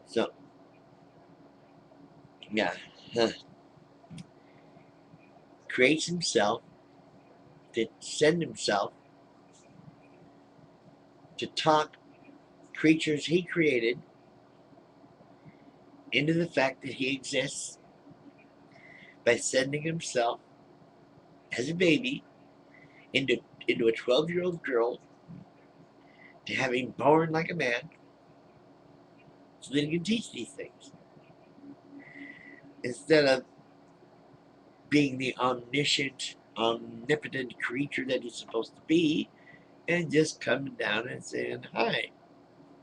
So, yeah, huh, creates himself to send himself to talk creatures he created into the fact that he exists by sending himself as a baby into a 12-year-old girl to having born like a man so that he can teach these things instead of being the omniscient, omnipotent creature that he's supposed to be, and just coming down and saying, "Hi,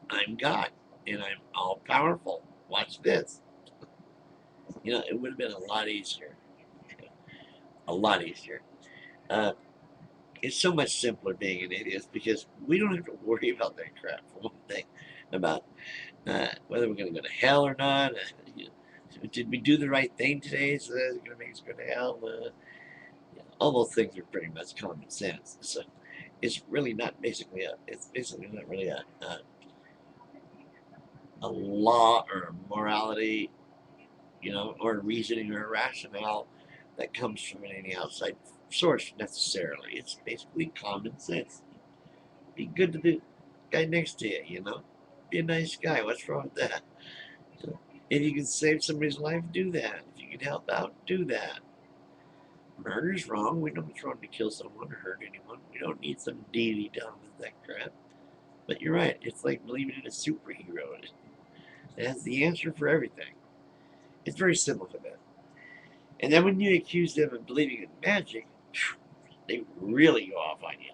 I'm God, and I'm all powerful. Watch this." It would have been a lot easier. A lot easier. Uh, it's so much simpler being an atheist because we don't have to worry about that crap, for one thing, about whether we're going to go to hell or not. Did we do the right thing today? So that's going to make us go to hell. All those things are pretty much common sense. So it's really not basically a. It's basically not really a law or a morality, or a reasoning or a rationale that comes from any outside source necessarily. It's basically common sense. Be good to the guy next to you. Be a nice guy. What's wrong with that? If you can save somebody's life, do that. If you can help out, do that. Murder's wrong. We know it's wrong to kill someone or hurt anyone. We don't need some deity down with that crap. But you're right. It's like believing in a superhero. It has the answer for everything. It's very simple for them. And then when you accuse them of believing in magic, they really go off on you.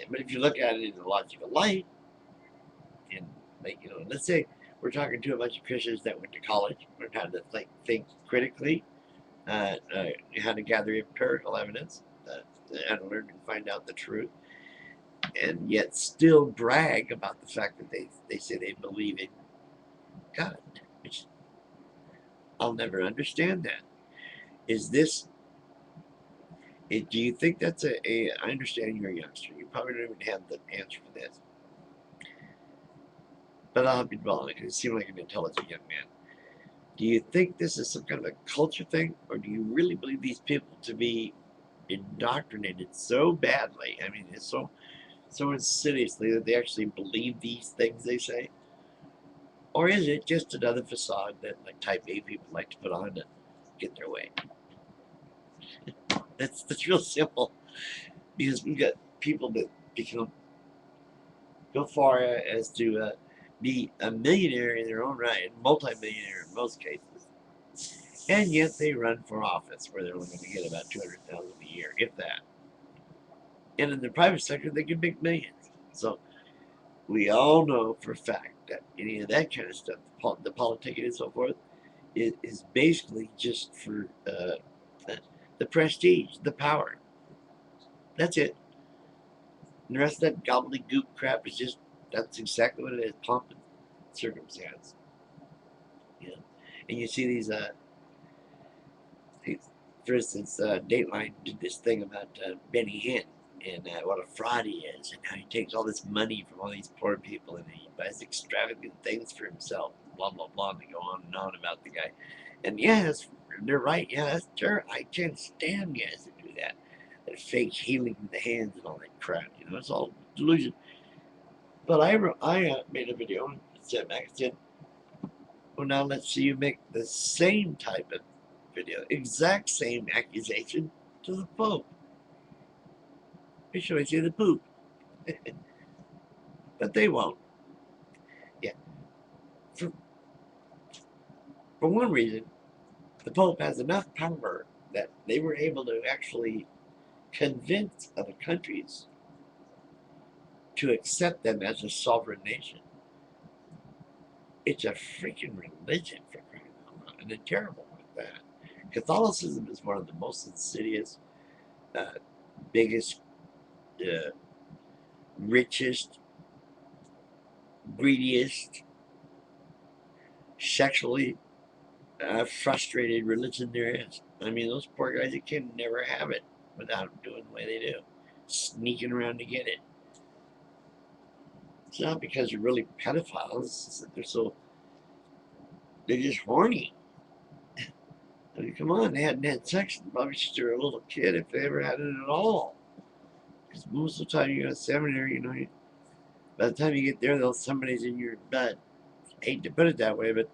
But if you look at it in the logical light, and let's say we're talking to a bunch of Christians that went to college, learned how to think critically, how to gather empirical evidence, how to learn and find out the truth, and yet still brag about the fact that they say they believe in God, which I'll never understand that. Is this, do you think that's I understand you're a youngster. You probably don't even have the answer for this. But I'll be wrong because you seem like an intelligent young man. Do you think this is some kind of a culture thing, or do you really believe these people to be indoctrinated so badly? I mean, it's so insidiously that they actually believe these things they say? Or is it just another facade that like type A people like to put on to get their way? That's real simple because we've got people that become go far as to be a millionaire in their own right, multi-millionaire in most cases, and yet they run for office where they're only going to get about 200,000 a year, if that. And in the private sector, they can make millions. So we all know for a fact that any of that kind of stuff, the politicking and so forth, is basically just for the prestige, the power. That's it. And the rest of that gobbledygook crap is just that's exactly what it is, pomp and circumstance. Yeah. And you see these for instance, Dateline did this thing about Benny Hinn and what a fraud he is, and how he takes all this money from all these poor people and he buys extravagant things for himself. Blah blah blah. And they go on and on about the guy. And yes, they're right. Yeah, that's true. I can't stand guys that do that. That fake healing in the hands and all that crap. It's all delusion. But I made a video and said, I said, well, now let's see you make the same type of video, exact same accusation to the Pope. Make sure I see the poop. But they won't. Yeah. For, for one reason, the Pope has enough power that they were able to actually convince other countries to accept them as a sovereign nation. It's a freaking religion for crying out loud, and they're terrible with that. Catholicism is one of the most insidious, uh, biggest, uh, richest, greediest, sexually frustrated religion there is. I mean, those poor guys, they can never have it without doing the way they do, sneaking around to get it. It's not because they're really pedophiles. It's that they're just horny. I mean, come on, they hadn't had sex probably since they were a little kid, if they ever had it at all. Because most of the time you go to seminary, by the time you get there, somebody's in your butt. I hate to put it that way, but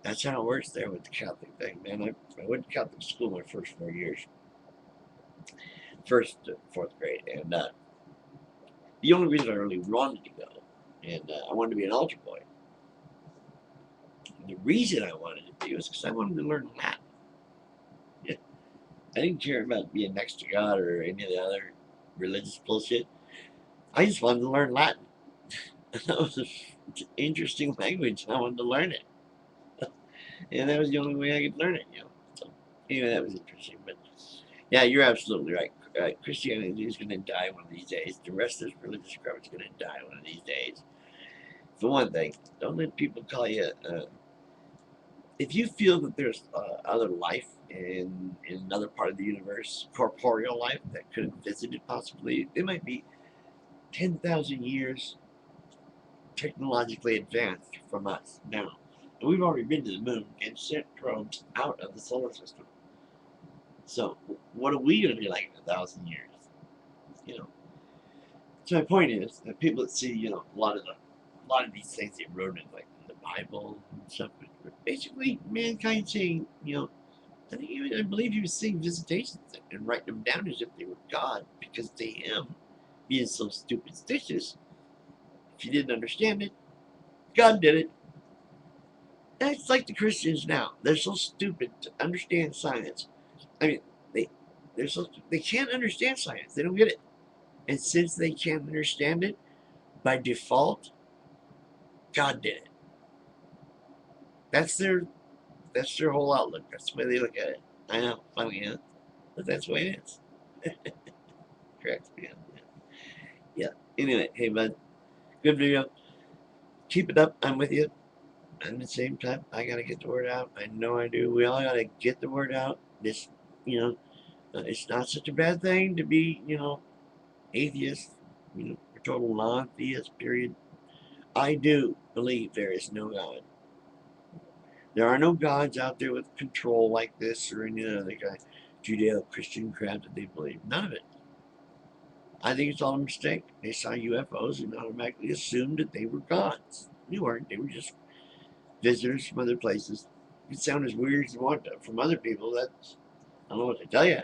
that's how it works there with the Catholic thing, man. I went to Catholic school my first 4 years, first to fourth grade, and the only reason I really wanted to go, and I wanted to be an altar boy. And the reason I wanted to be was because I wanted to learn Latin. Yeah. I didn't care about being next to God or any of the other religious bullshit. I just wanted to learn Latin. That was an interesting language, and I wanted to learn it. And that was the only way I could learn it. So, anyway, that was interesting. But yeah, you're absolutely right. Christianity is going to die one of these days. The rest of this religious crap is going to die one of these days. For one thing, don't let people call you. If you feel that there's other life in another part of the universe, corporeal life that could have visited possibly, it might be 10,000 years technologically advanced from us now. And we've already been to the moon and sent probes out of the solar system. So what are we going to be like in 1,000 years? You know. So my point is that people that see, a lot of these things they wrote in like the Bible and stuff, basically mankind saying, I believe he was seeing visitations and writing them down as if they were God, because to him, being so stupid stitious, if you didn't understand it, God did it. And it's like the Christians now. They're so stupid to understand science. I mean, they can't understand science. They don't get it. And since they can't understand it, by default, God did it. That's their whole outlook. That's the way they look at it. I know, funny, but that's the way it is. Correct, man. Yeah. Anyway, hey, bud, good video. Keep it up. I'm with you. At the same time, I gotta get the word out. I know I do. We all gotta get the word out. It's not such a bad thing to be, atheist, or total non-theist. Period. I do believe there is no God. There are no gods out there with control like this or any other kind Judeo-Christian crap that they believe. None of it. I think it's all a mistake. They saw UFOs and automatically assumed that they were gods. They weren't. They were just visitors from other places. It sound as weird as you want to from other people. That's I don't know what to tell you.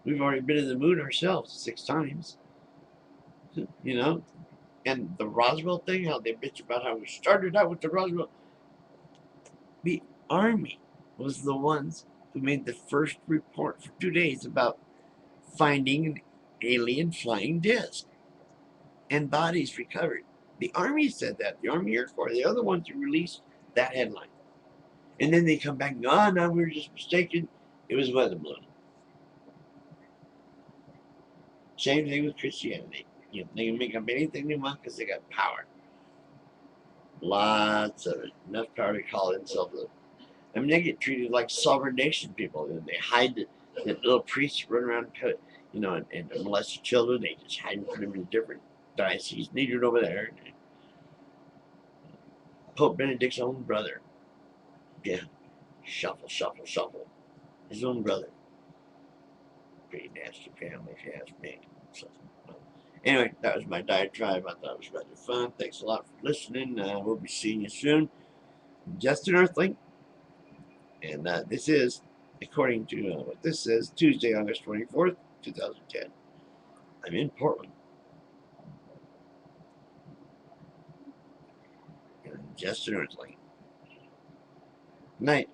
We've already been to the moon ourselves 6 times. You know, and the Roswell thing, how they bitch about how we started out with the Roswell. The Army was the ones who made the first report for 2 days about finding an alien flying disc and bodies recovered. The Army said that. The Army Air Corps, the other ones who released that headline. And then they come back and go, oh, no, we were just mistaken. It was weather balloon. Same thing with Christianity. They can make up anything they want because they got power. Lots of it. Enough power to call themselves they get treated like sovereign nation people. And they hide the little priests run around, and molest the children. They just hide them in different dioceses. Needed over there. Pope Benedict's own brother. Yeah. Shuffle, shuffle, shuffle. His own brother. Pretty nasty family, if you ask me. So, anyway, that was my diatribe. I thought it was rather fun. Thanks a lot for listening. We'll be seeing you soon. Just an Earthling. And this is, according to what this says, Tuesday, August 24th, 2010. I'm in Portland. And just an Earthling. Night.